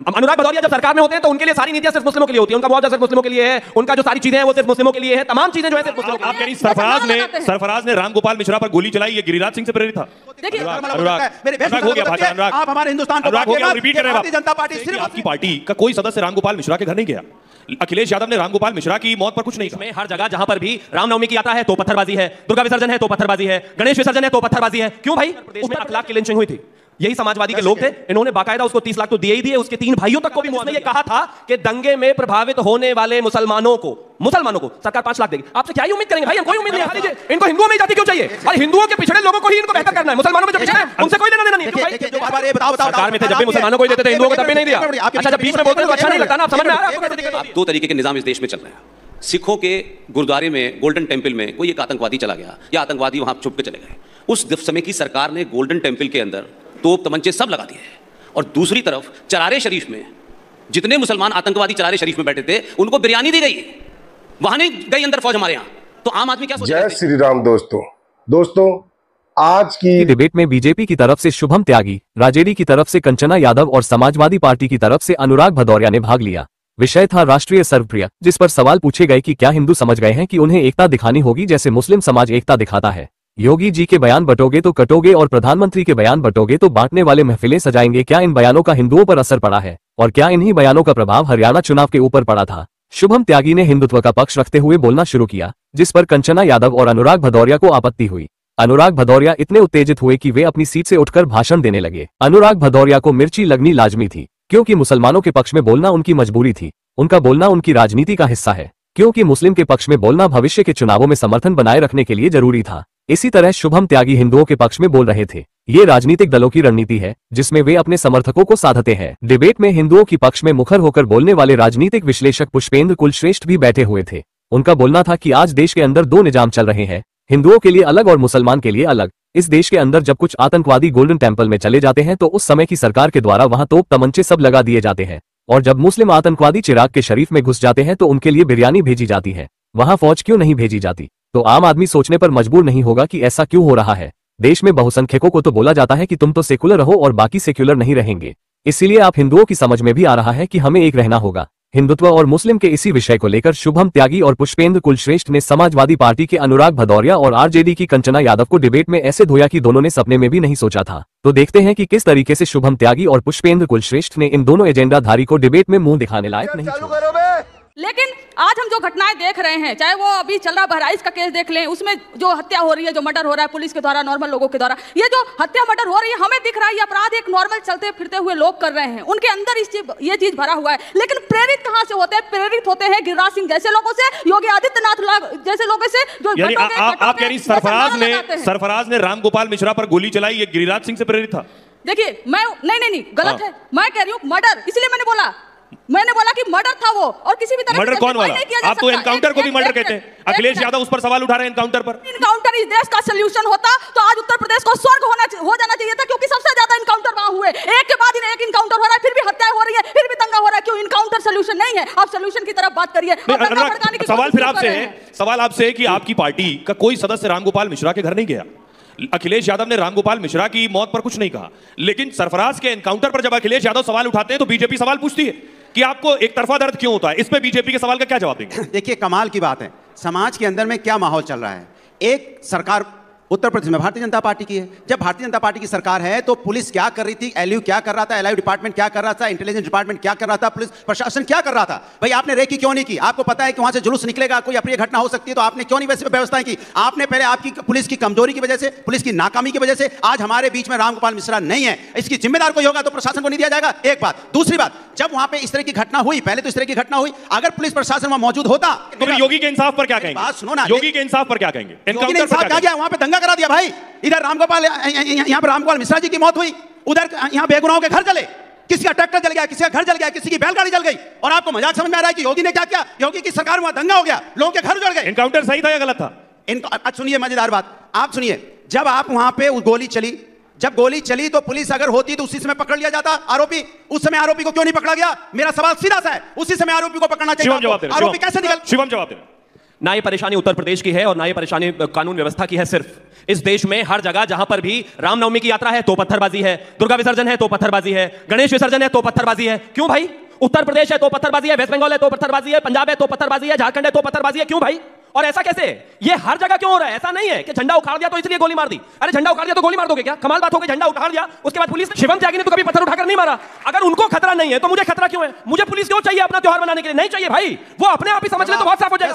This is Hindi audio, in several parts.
अनुराग भदौरिया जब सरकार में होते हैं तो उनके लिए सारी नीतियां सिर्फ मुस्लिमों के लिए होती है, उनका मुआवजा सिर्फ मुस्लिमों के लिए है, उनका जो सारी चीजें हैं वो सिर्फ मुस्लिमों के लिए है, तमाम चीजें जो है सिर्फ मुस्लिमों के लिए। आप कह रही सरफराज ने रामगोपाल मिश्रा पर गोली चलाई, ये गिरिराज सिंह से प्रेरित था? आप हमारे हिंदुस्तान को भारतीय जनता पार्टी सिर्फ आपकी पार्टी का कोई सदस्य रामगोपाल मिश्रा के घर नहीं गया। अखिलेश यादव ने रामगोपाल मिश्रा की मौत पर कुछ नहीं कहा। हर जगह जहां पर भी रामनवमी की आता है तो पत्थरबाजी है, दुर्गा विसर्जन है तो पत्थरबाजी है, गणेश विसर्जन है तो पत्थरबाजी है। क्यों भाई? प्रदेश में 8 लाख की लिंचिंग हुई थी, यही समाजवादी के लोग थे, इन्होंने बाकायदा उसको 30 लाख तो दिए ही दिए, उसके 3 भाइयों तक को भी मुआवजा। ये कहा था कि दंगे में प्रभावित होने वाले मुसलमानों को सरकार 5 लाख देगी। आपसे क्या ही उम्मीद करेंगे भाई? हम कोई उम्मीद नहीं। लीजिए, इनको हिंदुओं में जाति क्यों चाहिए? और हिंदुओं के पिछड़े लोगों को ही इनको बेहतर करना है, मुसलमानों में जो पिछड़े हैं उनसे कोई लेना देना नहीं है। सरकार में थे जब भी मुसलमानों को ही देते थे, हिंदुओं को तब भी नहीं दिया। अच्छा, जब बीच में बोलते हैं तो अच्छा नहीं लगता ना? आप समझ में आ रहा है आपको? 2 तरीके के निजाम इस देश में चल रहे हैं। सिखों के गुरुद्वारे में, गोल्डन टेंपल में कोई एक आतंकवादी चला गया या आतंकवादी वहां छुप के चले गए, उस समय की सरकार ने गोल्डन टेंपल के अंदर तोप तमंचे सब लगा दिए हैं। और दूसरी तरफ चरारे शरीफ में जितने मुसलमान आतंकवादी चरारे शरीफ में बैठे थे उनको बिरयानी दी गई, वहां नहीं गई अंदर फौज हमारे यहाँ। तो आम आदमी क्या सोचता है? जय श्री राम। दोस्तों आज की डिबेट में बीजेपी की तरफ से शुभम त्यागी, राजेडी की तरफ से कंचना यादव और समाजवादी पार्टी की तरफ से अनुराग भदौरिया ने भाग लिया। विषय था राष्ट्रीय सर्वप्रिय, जिस पर सवाल पूछे गए कि क्या हिंदू समझ गए हैं कि उन्हें एकता दिखानी होगी जैसे मुस्लिम समाज एकता दिखाता है। योगी जी के बयान बटोगे तो कटोगे और प्रधानमंत्री के बयान बटोगे तो बांटने वाले महफिलें सजाएंगे। क्या इन बयानों का हिंदुओं पर असर पड़ा है और क्या इन्हीं बयानों का प्रभाव हरियाणा चुनाव के ऊपर पड़ा था? शुभम त्यागी ने हिंदुत्व का पक्ष रखते हुए बोलना शुरू किया, जिस पर कंचना यादव और अनुराग भदौरिया को आपत्ति हुई। अनुराग भदौरिया इतने उत्तेजित हुए कि वे अपनी सीट से उठकर भाषण देने लगे। अनुराग भदौरिया को मिर्ची लगनी लाजमी थी, क्योंकि मुसलमानों के पक्ष में बोलना उनकी मजबूरी थी। उनका बोलना उनकी राजनीति का हिस्सा है, क्योंकि मुस्लिम के पक्ष में बोलना भविष्य के चुनावों में समर्थन बनाए रखने के लिए जरूरी था। इसी तरह शुभम त्यागी हिंदुओं के पक्ष में बोल रहे थे। ये राजनीतिक दलों की रणनीति है जिसमें वे अपने समर्थकों को साधते हैं। डिबेट में हिंदुओं की पक्ष में मुखर होकर बोलने वाले राजनीतिक विश्लेषक पुष्पेंद्र कुलश्रेष्ठ भी बैठे हुए थे। उनका बोलना था कि आज देश के अंदर 2 निजाम चल रहे हैं, हिंदुओं के लिए अलग और मुसलमान के लिए अलग। इस देश के अंदर जब कुछ आतंकवादी गोल्डन टेंपल में चले जाते हैं तो उस समय की सरकार के द्वारा वहां तोप तमंचे सब लगा दिए जाते हैं, और जब मुस्लिम आतंकवादी चिराग के शरीफ में घुस जाते हैं तो उनके लिए बिरयानी भेजी जाती है। वहां फौज क्यों नहीं भेजी जाती? तो आम आदमी सोचने पर मजबूर नहीं होगा कि ऐसा क्यों हो रहा है। देश में बहुसंख्यकों को तो बोला जाता है कि तुम तो सेकुलर रहो और बाकी सेक्युलर नहीं रहेंगे। इसीलिए आप हिंदुओं की समझ में भी आ रहा है कि हमें एक रहना होगा। हिंदुत्व और मुस्लिम के इसी विषय को लेकर शुभम त्यागी और पुष्पेंद्र कुलश्रेष्ठ ने समाजवादी पार्टी के अनुराग भदौरिया और आरजेडी की कंचना यादव को डिबेट में ऐसे धोया कि दोनों ने सपने में भी नहीं सोचा था। तो देखते हैं कि किस तरीके से शुभम त्यागी और पुष्पेंद्र कुलश्रेष्ठ ने इन दोनों एजेंडाधारी को डिबेट में मुंह दिखाने लायक नहीं छोड़ा। लेकिन आज हम जो घटनाएं देख रहे हैं, चाहे वो अभी चल रहा बहराइच का केस देख लें, उसमें जो हत्या हो रही है, जो मर्डर हो रहा है पुलिस के द्वारा, नॉर्मल लोगों के द्वारा, ये जो हत्या मर्डर हो रही है, हमें दिख रहा है ये अपराध एक नॉर्मल चलते फिरते हुए लोग कर रहे हैं, उनके अंदर ये चीज भरा हुआ है। लेकिन प्रेरित कहां से होते हैं? प्रेरित होते हैं गिरिराज सिंह जैसे लोगों से, योगी आदित्यनाथ जैसे लोगों से। आप कह रही सरफराज ने रामगोपाल मिश्रा पर गोली चलाई, ये गिरिराज सिंह से प्रेरित था? देखिए, मैं नहीं गलत है, मैं कह रही हूँ मर्डर, इसलिए मैंने बोला कि मर्डर था वो, और किसी भी तरह मर्डर कौन वाला? आप तो एनकाउंटर को भी मर्डर कहते हैं। अखिलेश यादव उस पर सवाल उठा रहे हैं एनकाउंटर पर। एनकाउंटर इस देश का सलूशन होता तो आज उत्तर प्रदेश को स्वर्ग हो जाना चाहिए था, क्योंकि सबसे ज्यादा एनकाउंटर वहां हुए, एक के बाद एक एनकाउंटर हो रहा है, फिर भी हत्याएं हो रही है, फिर भी दंगा हो रहा है। क्यों? एनकाउंटर सलूशन नहीं है। आप सलूशन की तरफ बात करिए। सवाल फिर आपसे है कि आपकी पार्टी का कोई सदस्य रामगोपाल मिश्रा के घर नहीं गया। अखिलेश यादव ने रामगोपाल मिश्रा की मौत पर कुछ नहीं कहा, लेकिन सरफराज के एनकाउंटर पर जब अखिलेश यादव सवाल उठाते हैं तो बीजेपी सवाल पूछती है कि आपको एक तरफा दर्द क्यों होता है। इस पे बीजेपी के सवाल का क्या जवाब देंगे? देखिए, कमाल की बात है, समाज के अंदर में क्या माहौल चल रहा है। एक सरकार उत्तर प्रदेश में भारतीय जनता पार्टी की है। जब भारतीय जनता पार्टी की सरकार है तो पुलिस क्या कर रही थी, एलयू क्या कर रहा था, एलआईयू डिपार्टमेंट क्या कर रहा था, इंटेलिजेंस डिपार्टमेंट क्या कर रहा था, पुलिस प्रशासन क्या कर रहा था? भाई आपने रेकी क्यों नहीं की? आपको पता है कि वहां से जुलूस निकलेगा, कोई अप्रिय घटना हो सकती है, तो आपने क्यों नहीं वैसे व्यवस्थाएं की? आपने पहले आपकी पुलिस की कमजोरी की वजह से, पुलिस की नाकामी की वजह से आज हमारे बीच में रामगोपाल मिश्रा नहीं है। इसकी जिम्मेदार कोई होगा तो प्रशासन को नहीं दिया जाएगा, एक बात। दूसरी बात, जब वहां पे इस तरह की घटना हुई, पहले तो इस तरह की घटना हुई, अगर पुलिस प्रशासन वहां मौजूद होता तो योगी के इंसाफ पर क्या कहेंगे? बात सुनो ना, योगी के इंसाफ पर क्या कहेंगे? इंसाफ क्या गया? वहां पे दंगा करा दिया भाई। इधर यहाँ पर रामगोपाल मिश्रा जी की मौत हुई, उधर यहाँ बेगुनाहों के घर जले, किसी का ट्रैक्टर जल गया, किसी का घर जल गया, किसी की बैलगाड़ी जल गई, और आपको मजाक समझ में आ रहा है कि योगी ने क्या किया? योगी की सरकार में दंगा हो गया, लोगों के घर जल गए। एनकाउंटर सही था या गलत था? सुनिए मजेदार बात, आप सुनिए, जब आप वहां पे गोली चली, जब गोली चली तो पुलिस अगर होती तो उसी समय पकड़ लिया जाता आरोपी। उस समय आरोपी को क्यों नहीं पकड़ा गया? मेरा सवाल सीधा सा है, उसी समय आरोपी को पकड़ना चाहिए। आरोपी कैसे निकल? शिवम जवाब दे। ना ये परेशानी उत्तर प्रदेश की है और ना ये परेशानी कानून व्यवस्था की है। सिर्फ इस देश में हर जगह जहां पर भी रामनवमी की यात्रा है तो पत्थरबाजी है, दुर्गा विसर्जन है तो पत्थरबाजी है, गणेश विसर्जन है तो पत्थरबाजी है। क्यों भाई? उत्तर प्रदेश है तो पत्थरबाजी है, वेस्ट बंगाल है तो पत्थरबाजी है, पंजाब है तो पत्थरबाजी है, झारखंड है तो पत्थरबाजी है। क्यों भाई? और ऐसा कैसे? ये हर जगह क्यों हो रहा है? ऐसा नहीं है कि झंडा उखाड़ दिया तो इसलिए गोली मार दी। अरे झंडा उखाड़ दिया तो गोली मार दोगे क्या? कमाल बात हो गई। झंडा उखाड़ दिया उसके बाद पुलिस, शिवम त्यागी ने तो कभी पत्थर उठाकर नहीं मारा। अगर उनको खतरा नहीं है तो मुझे खतरा क्यों है? मुझे पुलिस क्यों चाहिए अपना त्योहार मनाने के लिए? नहीं चाहिए भाई, वो अपने आप ही समझ ले तो बहुत साफ हो जाएगा।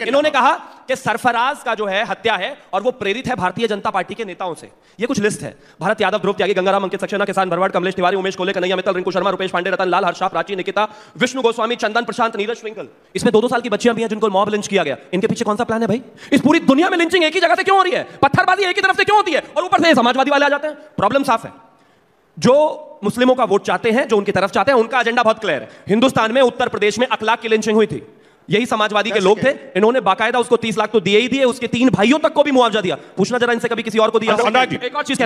इन्होंने कहा कि सरफराज का जो है हत्या है और वो प्रेरित है भारतीय जनता पार्टी के नेताओं से। ये कुछ लिस्ट है। भारत यादव, ध्रुव त्यागी, गंगाराम, अंकित सक्सेना, किसान भरवाड़, कमलेश तिवारी, उमेश कोले, कन्हैया मित्तल, रिंकू शर्मा, रुपेश पांडे, रतन लाल, हर्षा, प्राची, निकिता, विष्णु गोस्वामी, चंदन प्रशांत, नीरज ट्विंकल। इसमें 2-2 साल की बच्चियां भी हैं जिनको मॉब लिंच किया गया। इनके पीछे कौन सा प्लान है भाई? इस पूरी दुनिया में लिंचिंग एक ही जगह से क्यों हो रही है? पत्थरबाजी एक ही तरफ से क्यों होती है? और ऊपर से समाजवादी वाले आ जाते हैं। प्रॉब्लम साफ है। जो मुस्लिमों का वोट चाहते हैं, जो उनकी तरफ चाहते हैं, उनका एजेंडा बहुत क्लियर है। हिंदुस्तान में उत्तर प्रदेश में अखलाक की लिंचिंग हुई थी, यही समाजवादी के लोग थे। इन्होंने बाकायदा उसको 30 लाख तो दिए ही दिए, उसके 3 भाइयों तक को भी मुआवजा दिया। पूछना जरा इनसे कभी किसी और को दिया? एक और चीज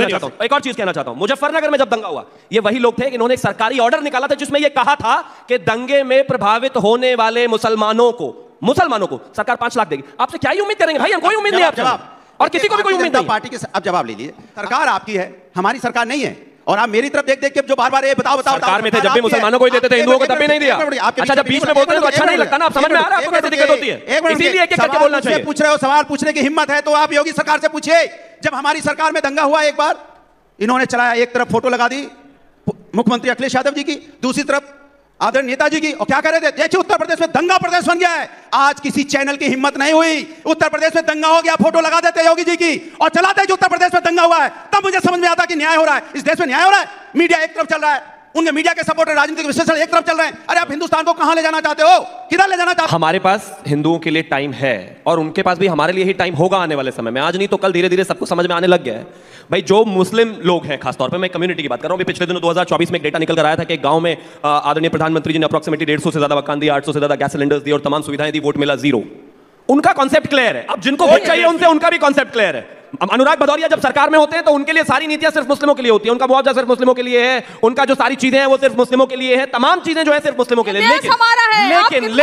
कहना चाहता हूं, मुजफ्फरनगर में जब दंगा हुआ, ये वही लोग थे कि इन्होंने एक सरकारी ऑर्डर निकाला था जिसमें यह कहा था कि दंगे में प्रभावित होने वाले मुसलमानों को सरकार 5 लाख देगी। आपसे क्या ही उम्मीद करेंगे भाई? हम कोई उम्मीद नहीं आपसे, और किसी को भी कोई उम्मीद नहीं। पार्टी के अब जवाब ले लीजिए। सरकार आपकी है, हमारी सरकार नहीं है। और आप मेरी तरफ देख देख के जो बार-बार ये बताओ सरकार में थे जब भी मुसलमानों को ही देते थे, हिंदुओं को तब भी नहीं दिया। अच्छा, जब बीच में बोलते हैं तो अच्छा नहीं लगता ना। आप समझ में आ रहा है आपको कैसे दिक्कत होती है? इसीलिए एक-एक करके बोलना चाहिए। पूछ रहे हो, सवाल पूछने की हिम्मत है तो आप योगी सरकार से पूछिए। जब हमारी सरकार में दंगा हुआ, एक बार इन्होंने चलाया, एक तरफ फोटो लगा दी मुख्यमंत्री अखिलेश यादव जी की, दूसरी तरफ आदरणीय नेताजी की, और क्या कर रहे थे? देखिए उत्तर प्रदेश में दंगा प्रदेश बन गया है। आज किसी चैनल की हिम्मत नहीं हुई, उत्तर प्रदेश में दंगा हो गया, फोटो लगा देते योगी जी की और चलाते जो उत्तर प्रदेश में दंगा हुआ है। तब मुझे समझ में आता कि न्याय हो रहा है, इस देश में न्याय हो रहा है। मीडिया एक तरफ चल रहा है, उनके मीडिया के सपोर्टर, राजनीतिक विश्लेषण एक तरफ चल रहे हैं। अरे आप हिंदुस्तान को कहां ले जाना चाहते हो? किधर ले जाना चाहते हो? हमारे पास हिंदुओं के लिए टाइम है और उनके पास भी हमारे लिए ही टाइम होगा आने वाले समय में। आज नहीं तो कल धीरे धीरे सबको समझ में आने लग गया है भाई। जो मुस्लिम लोग हैं, खासतौर पे मैं कम्युनिटी की बात कर रहा हूं। पिछले दिनों 2024 में एक डेटा निकल कर आया था कि एक गांव में आदरणीय प्रधानमंत्री जी ने अप्रोक्सीमेटली 150 से ज्यादा मकान दिया, 800 से ज्यादा गैस सिलेंडर्स दिए और तमाम सुविधाएं दी। वोट मिला 0। उनका कॉन्सेप्ट क्लियर है। अब जिनको वोट चाहिए उनसे उनका भी कॉन्सेप्ट क्लियर है। अनुराग भदौरिया जब सरकार में होते हैं तो उनके लिए सारी नीतियां सिर्फ मुस्लिमों के लिए होती है। उनका मुआवजा सिर्फ मुस्लिमों के लिए है, उनका जो सारी चीजें हैं वो सिर्फ मुस्लिमों के लिए है, तमाम चीजें जो है सिर्फ मुस्लिमों के लिए। लेकिन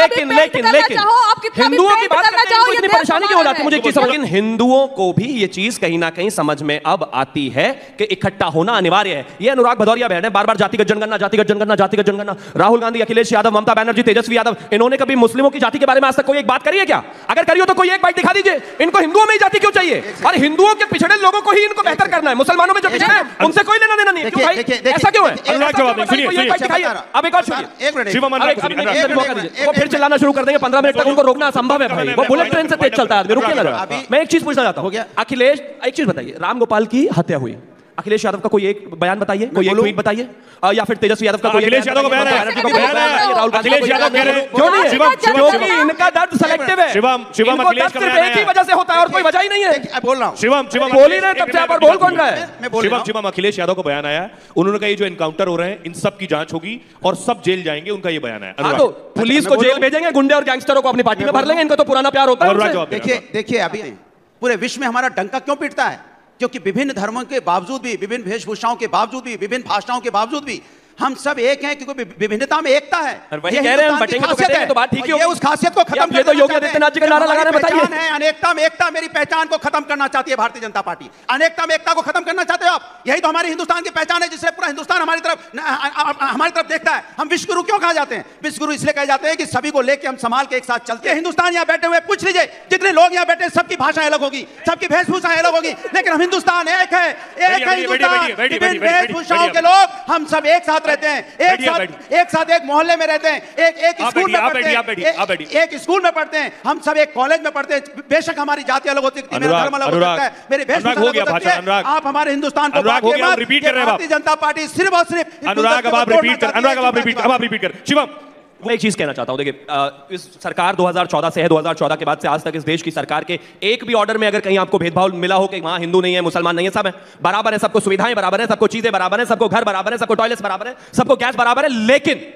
हिंदुओं की बात करते हैं तो इतनी परेशानी क्यों हो जाती है? मुझे एक चीज समझ, लेकिन हिंदुओं को भी ये चीज कहीं ना कहीं समझ में अब आती है कि इकट्ठा होना अनिवार्य है। ये अनुराग भदौरिया बहन है, बार-बार जातिगत जनगणना, जातिगत जनगणना, जातिगत जनगणना। राहुल गांधी, अखिलेश यादव, ममता बनर्जी, तेजस्वी यादव, इन्होंने कभी मुस्लिमों की जाति के बारे में आज तक कोई एक बात करी है क्या? अगर करी हो तो कोई एक बात दिखा दीजिए। इनको हिंदुओं में ही जाति क्यों चाहिए? और हिंदुओं के पिछड़े लोगों को ही इनको बेहतर करना है, मुसलमानों में जो पिछड़े हैं उनसे कोई लेना देना नहीं है। क्यों भाई? ऐसा क्यों है? अनुराग जवाब सुनिए। अब एक और सुनिए, वो फिर चिल्लाना शुरू कर देंगे। 15 मिनट तक उनको रोकना असंभव है भाई। वो बुलेट ट्रेन से तेज चलता है आदमी, रुकिए ना। मैं एक चीज पूछना चाहता हूं। अखिलेश, एक चीज बताइए, राम गोपाल की हत्या हुई, अखिलेश यादव का कोई एक बयान बताइए, कोई एक ट्वीट बताइए, या फिर तेजस्वी यादव का कोई अखिलेश यादव का बयान है, राहुल गांधी अखिलेश यादव कह रहे हैं क्यों नहीं? क्योंकि इनका दर्द सेलेक्टिव है। शिवम अखिलेश का बयान एक ही वजह से होता है और कोई वजह ही नहीं है। बोल रहा हूं, शिवम बोल ही रहे तब से आप और बोल कौन रहा है? शिवम अखिलेश यादव का बयान आया है। उन्होंने कहा ये जो एनकाउंटर हो रहे हैं इन सब की जांच होगी और सब जेल जाएंगे, उनका ये बयान है। तो पुलिस को जेल भेजेंगे, गुंडे और गैंगस्टरों को अपनी पार्टी में भर लेंगे। इनको तो पुराना प्यार होता है। देखिए अभी पूरे विश्व में हमारा डंका क्यों पीटता है? क्योंकि विभिन्न धर्मों के बावजूद भी, विभिन्न वेशभूषाओं के बावजूद भी, विभिन्न भाषाओं के बावजूद भी हम सब एक हैं, क्योंकि विभिन्नता में एकता है। वही कह रहे हैं, हम बटेंगे तो बात ठीक है। उस खासियत को खत्म ये तो योगी आदित्यनाथ जी का नारा लगा रहे हैं, बताइए। अनेकता में एकता, मेरी पहचान को खत्म करना चाहती है भारतीय जनता पार्टी। अनेकता में एकता को खत्म करना चाहते हो आप। यही तो हमारी हिंदुस्तान की पहचान है, जिससे पूरा हिंदुस्तान हमारी तरफ देखता है। हम विश्व गुरु क्यों कहा जाते हैं? विश्व गुरु इसलिए कहे जाते हैं कि सभी को लेकर हम संभाल के एक साथ चलते हैं। हिंदुस्तान यहाँ बैठे हुए पूछ लीजिए, जितने लोग यहाँ बैठे, सबकी भाषाएं अलग होगी, सबकी वेशभूषा अलग होगी, लेकिन हम हिंदुस्तान एक है, एक है हिंदुस्तान। विभिन्न वेशभूषाओं के लोग हम सब एक साथ रहते हैं, एक साथ एक मोहल्ले में रहते हैं, एक स्कूल में पढ़ते हैं, एक स्कूल में पढ़ते हैं, हम सब एक कॉलेज में पढ़ते हैं। बेशक हमारी जाति अलग होती है, मेरा धर्म अलग हो सकता है, मेरी वेशभूषा अलग हो सकती है। आप हमारे हिंदुस्तान को भारतीय जनता पार्टी सिर्फ और सिर्फ अनुराग अब आप रिपीट कर। शिवम, मैं एक चीज कहना चाहता हूं, देखिए इस सरकार 2014 से है, 2014 के बाद से आज तक इस देश की सरकार के एक भी ऑर्डर में अगर कहीं आपको भेदभाव मिला हो कि वहां हिंदू नहीं है, मुसलमान नहीं है, सब है बराबर है, सबको सुविधाएं बराबर है, सबको चीजें बराबर है, सबको घर बराबर है, सबको टॉयलेट्स बराबर है, सबको गैस बराबर है, लेकिन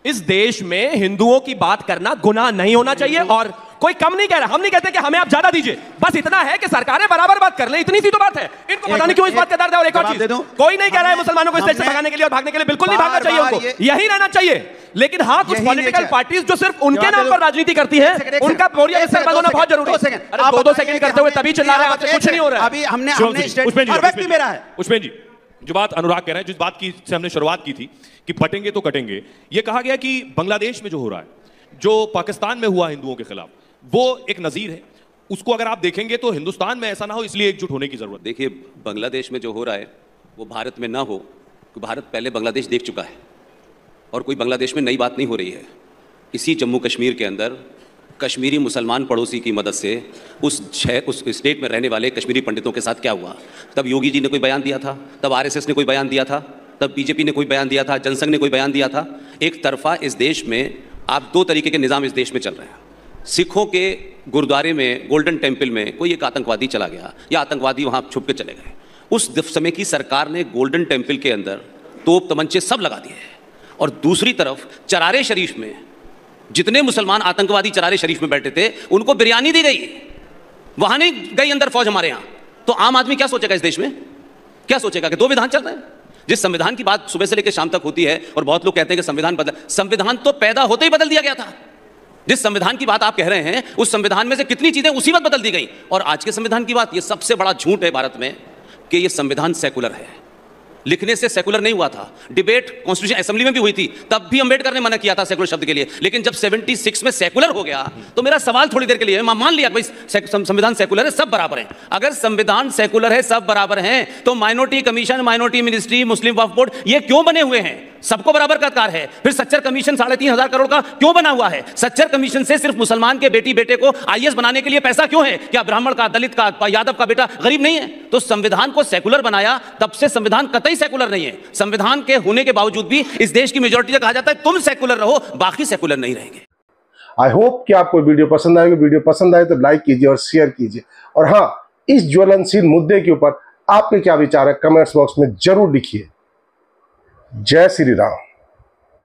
इस देश में हिंदुओं की बात करना गुनाह नहीं होना चाहिए। और कोई कम नहीं कह रहा, हम नहीं कहते कि हमें आप ज्यादा दीजिए, बस इतना है कि सरकारें बराबर बात कर ले, इतनी सी तो बात है। इनको पता नहीं क्यों इस बात का दर्द है। और एक और चीज, कोई नहीं कह रहा है मुसलमानों को इस देश से भगाने के लिए और भागने के लिए, बिल्कुल नहीं भागना चाहिए, उनको यही रहना चाहिए। लेकिन हाँ कुछ यही पॉलिटिकल nature- पार्टीज जो सिर्फ उनके जवाब नाम दे पर दो। राजनीति करती है, एक उनका बोरिया सेकंड, हिस्सा बनाना बहुत जरूरी है। 2 सेकंड। अरे आप 2 बताइए सेकंड कि करते हुए हमने- तभी चिल्ला रहे हैं, आपसे कुछ नहीं हो रहा है। अभी हमने पुष्पेंद्र जी, हर व्यक्ति मेरा है। पुष्पेंद्र जी, जो बात अनुराग कह रहे हैं, जिस बात की से हमने शुरुआत की थी कि पटेंगे तो कटेंगे, ये कहा गया कि बांग्लादेश में जो हो रहा है, जो पाकिस्तान में हुआ हिंदुओं के खिलाफ, वो एक नजीर है। उसको अगर आप देखेंगे तो हिंदुस्तान में ऐसा ना हो, इसलिए एकजुट होने की जरूरत है। देखिए, बांग्लादेश में जो हो रहा है वो भारत में ना हो, क्योंकि भारत पहले बांग्लादेश देख चुका है और कोई बांग्लादेश में नई बात नहीं हो रही है। इसी जम्मू कश्मीर के अंदर कश्मीरी मुसलमान पड़ोसी की मदद से उस स्टेट में रहने वाले कश्मीरी पंडितों के साथ क्या हुआ, तब योगी जी ने कोई बयान दिया था, तब आरएसएस ने कोई बयान दिया था, तब बीजेपी ने कोई बयान दिया था, जनसंघ ने कोई बयान दिया था। एक तरफा इस देश में आप 2 तरीके के निज़ाम इस देश में चल रहे हैं। सिखों के गुरुद्वारे में, गोल्डन टेम्पल में कोई एक आतंकवादी चला गया या आतंकवादी वहाँ छुप के चले गए, उस समय की सरकार ने गोल्डन टेम्पल के अंदर तोप तमंचे सब लगा दिए। और दूसरी तरफ चरारे शरीफ में जितने मुसलमान आतंकवादी चरारे शरीफ में बैठे थे उनको बिरयानी दी गई, वहां नहीं गई अंदर फौज हमारे यहां। तो आम आदमी क्या सोचेगा इस देश में? क्या सोचेगा कि 2 विधान चल रहे हैं? जिस संविधान की बात सुबह से लेकर शाम तक होती है और बहुत लोग कहते हैं कि संविधान बदल, संविधान तो पैदा होते ही बदल दिया गया था। जिस संविधान की बात आप कह रहे हैं उस संविधान में से कितनी चीजें उसी वक्त बदल दी गई। और आज के संविधान की बात, ये सबसे बड़ा झूठ है भारत में कि ये संविधान सेकुलर है। लिखने से सेकुलर नहीं हुआ था। डिबेट कॉन्स्टिट्यूशन असेंबली में भी हुई थी, तब भी अंबेडकर ने मना किया था सेकुलर शब्द के लिए। लेकिन जब 76 में सेकुलर हो गया तो मेरा सवाल थोड़ी देर के लिए मान लिया भाई संविधान सेकुलर है, सब बराबर हैं। अगर संविधान सेकुलर है, सब बराबर हैं, तो माइनॉरिटी कमीशन, माइनॉरिटी मिनिस्ट्री, मुस्लिम वक्फ बोर्ड, ये क्यों बने हुए हैं? सबको बराबर का अधिकार है। फिर सच्चर कमीशन 3,500 करोड़ का क्यों बना हुआ है? सच्चर कमीशन से सिर्फ मुसलमान के बेटी बेटे को आईएएस बनाने के लिए पैसा क्यों है? क्या ब्राह्मण का, दलित का, यादव का बेटा गरीब नहीं है? तो संविधान को सेकुलर बनाया, तब से संविधान कतई सेकुलर नहीं है। संविधान के होने के बावजूद भी इस देश की मेजॉरिटी से कहा जाता है तुम सेकुलर रहो, बाकी सेकुलर नहीं रहेंगे। आई होप कि आपको वीडियो पसंद आएगी। वीडियो पसंद आए तो लाइक कीजिए और शेयर कीजिए। और हाँ, इस ज्वलनशील मुद्दे के ऊपर आपके क्या विचार है, कमेंट्स बॉक्स में जरूर लिखिए। जय श्री राम।